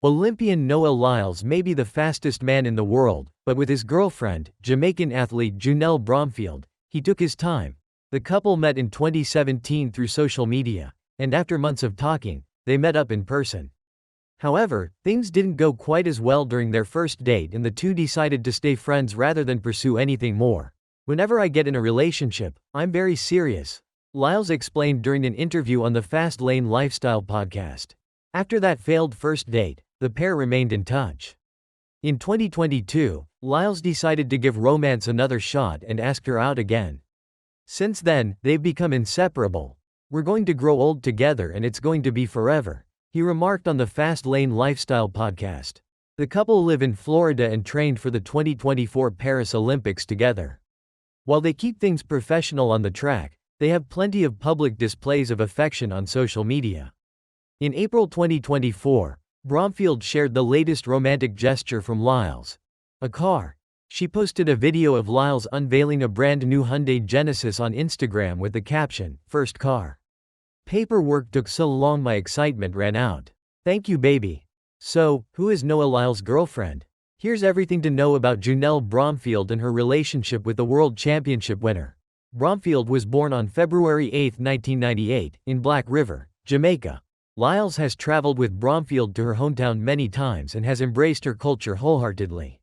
Olympian Noah Lyles may be the fastest man in the world, but with his girlfriend, Jamaican athlete Junelle Bromfield, he took his time. The couple met in 2017 through social media, and after months of talking, they met up in person. However, things didn't go quite as well during their first date and the two decided to stay friends rather than pursue anything more. "Whenever I get in a relationship, I'm very serious," Lyles explained during an interview on the Fast Lane Lifestyle podcast. After that failed first date, the pair remained in touch. In 2022, Lyles decided to give romance another shot and asked her out again. Since then, they've become inseparable. "We're going to grow old together and it's going to be forever," he remarked on the Fast Lane Lifestyle podcast. The couple live in Florida and trained for the 2024 Paris Olympics together. While they keep things professional on the track, they have plenty of public displays of affection on social media. In April 2024, Bromfield shared the latest romantic gesture from Lyles: a car. She posted a video of Lyles unveiling a brand new Hyundai Genesis on Instagram with the caption, "First car. Paperwork took so long my excitement ran out. Thank you, baby." So, who is Noah Lyles' girlfriend? Here's everything to know about Junelle Bromfield and her relationship with the World Championship winner. Bromfield was born on February 8, 1998, in Black River, Jamaica. Lyles has traveled with Bromfield to her hometown many times and has embraced her culture wholeheartedly.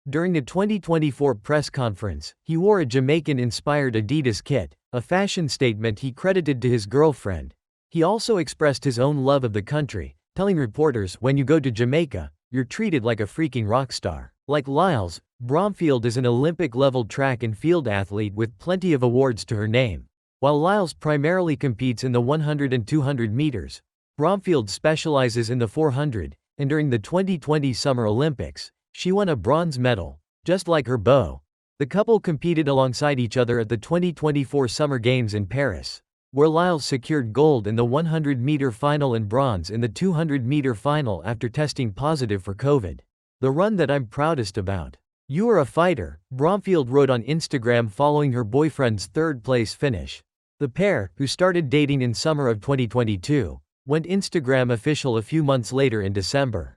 During the 2024 press conference, he wore a Jamaican-inspired Adidas kit, a fashion statement he credited to his girlfriend. He also expressed his own love of the country, telling reporters, "When you go to Jamaica, you're treated like a freaking rock star." Like Lyles, Bromfield is an Olympic-level track and field athlete with plenty of awards to her name. While Lyles primarily competes in the 100 and 200 meters, Bromfield specializes in the 400, and during the 2020 Summer Olympics, she won a bronze medal, just like her beau. The couple competed alongside each other at the 2024 Summer Games in Paris, where Lyles secured gold in the 100-meter final and bronze in the 200-meter final after testing positive for COVID. "The run that I'm proudest about. You are a fighter," Bromfield wrote on Instagram following her boyfriend's third-place finish. The pair, who started dating in summer of 2022, went Instagram official a few months later in December.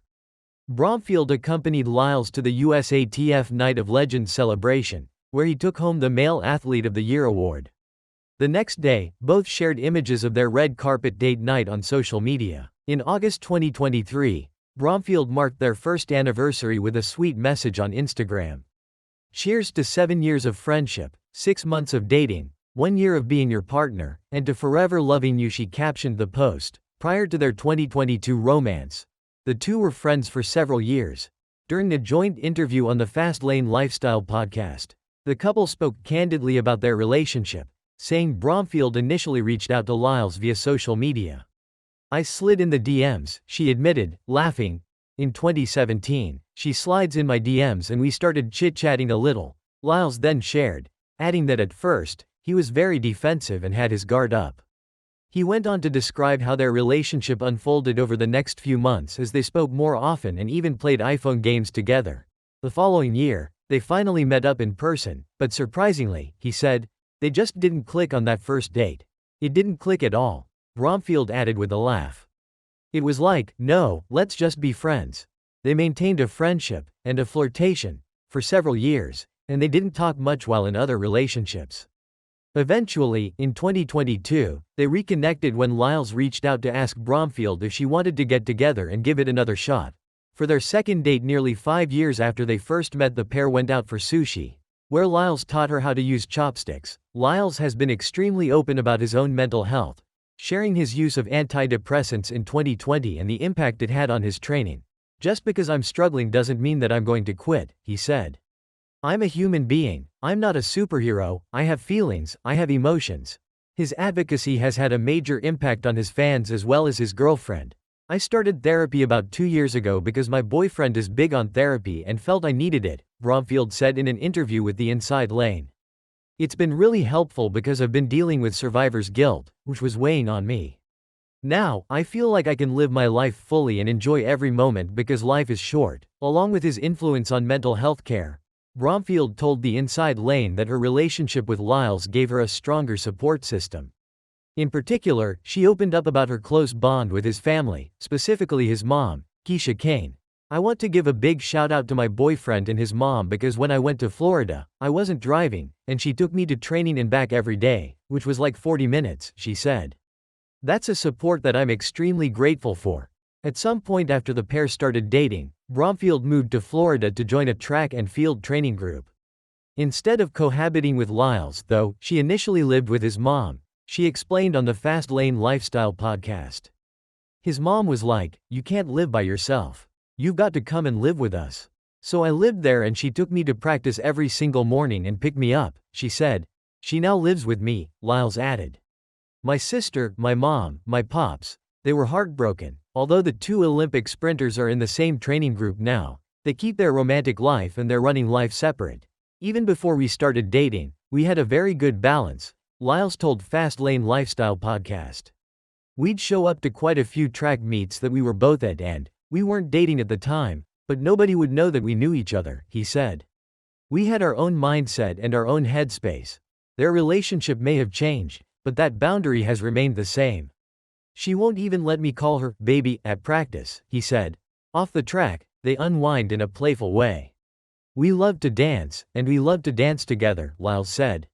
Bromfield accompanied Lyles to the USATF Night of Legends celebration, where he took home the Male Athlete of the Year award. The next day, both shared images of their red carpet date night on social media. In August 2023, Bromfield marked their first anniversary with a sweet message on Instagram. "Cheers to 7 years of friendship, 6 months of dating, 1 year of being your partner, and to forever loving you," she captioned the post. Prior to their 2022 romance, the two were friends for several years. During a joint interview on the Fast Lane Lifestyle podcast, the couple spoke candidly about their relationship, saying Bromfield initially reached out to Lyles via social media. "I slid in the DMs," she admitted, laughing. "In 2017, she slides in my DMs and we started chit-chatting a little," Lyles then shared, adding that at first, he was very defensive and had his guard up. He went on to describe how their relationship unfolded over the next few months as they spoke more often and even played iPhone games together. The following year, they finally met up in person, but surprisingly, he said, "They just didn't click on that first date. It didn't click at all," Bromfield added with a laugh. "It was like, no, let's just be friends." They maintained a friendship, and a flirtation, for several years, and they didn't talk much while in other relationships. Eventually, in 2022, they reconnected when Lyles reached out to ask Bromfield if she wanted to get together and give it another shot. For their second date nearly 5 years after they first met, the pair went out for sushi, where Lyles taught her how to use chopsticks. Lyles has been extremely open about his own mental health, sharing his use of antidepressants in 2020 and the impact it had on his training. "Just because I'm struggling doesn't mean that I'm going to quit," he said. "I'm a human being. I'm not a superhero. I have feelings, I have emotions." His advocacy has had a major impact on his fans as well as his girlfriend. "I started therapy about 2 years ago because my boyfriend is big on therapy and felt I needed it," Bromfield said in an interview with the Inside Lane. "It's been really helpful because I've been dealing with survivor's guilt, which was weighing on me. Now, I feel like I can live my life fully and enjoy every moment because life is short." Along with his influence on mental health care, Bromfield told the Inside Lane that her relationship with Lyles gave her a stronger support system. In particular, she opened up about her close bond with his family, specifically his mom, Keisha Kane. I want to give a big shout out to my boyfriend and his mom because when I went to Florida, I wasn't driving, and she took me to training and back every day, which was like 40 minutes, she said. That's a support that I'm extremely grateful for. At some point after the pair started dating, Bromfield moved to Florida to join a track and field training group. Instead of cohabiting with Lyles, though, she initially lived with his mom, she explained on the Fast Lane Lifestyle podcast. His mom was like, "You can't live by yourself. You've got to come and live with us." So I lived there and she took me to practice every single morning and picked me up, she said. She now lives with me, Lyles added. My sister, my mom, my pops, they were heartbroken. Although the two Olympic sprinters are in the same training group now, they keep their romantic life and their running life separate. Even before we started dating, we had a very good balance, Lyles told Fast Lane Lifestyle podcast. We'd show up to quite a few track meets that we were both at and we weren't dating at the time, but nobody would know that we knew each other, he said. We had our own mindset and our own headspace. Their relationship may have changed, but that boundary has remained the same. She won't even let me call her baby at practice, he said. Off the track, they unwind in a playful way. We love to dance, and we love to dance together, Lyles said.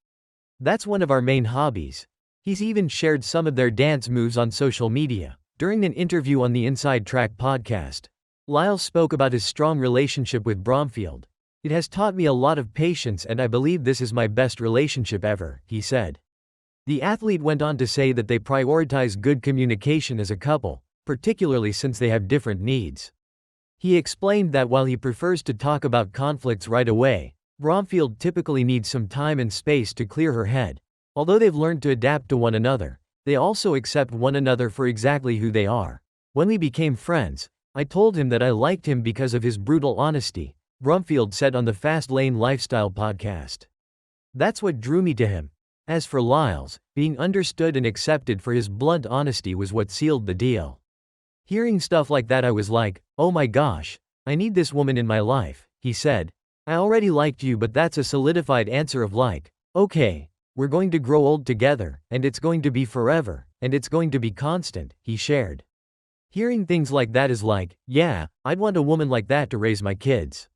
That's one of our main hobbies. He's even shared some of their dance moves on social media. During an interview on the Inside Track podcast, Lyles spoke about his strong relationship with Bromfield. It has taught me a lot of patience and I believe this is my best relationship ever, he said. The athlete went on to say that they prioritize good communication as a couple, particularly since they have different needs. He explained that while he prefers to talk about conflicts right away, Bromfield typically needs some time and space to clear her head. Although they've learned to adapt to one another, they also accept one another for exactly who they are. When we became friends, I told him that I liked him because of his brutal honesty, Bromfield said on the Fast Lane Lifestyle podcast. That's what drew me to him. As for Lyles, being understood and accepted for his blunt honesty was what sealed the deal. Hearing stuff like that I was like, oh my gosh, I need this woman in my life, he said. I already liked you but that's a solidified answer of like, okay, we're going to grow old together, and it's going to be forever, and it's going to be constant, he shared. Hearing things like that is like, yeah, I'd want a woman like that to raise my kids.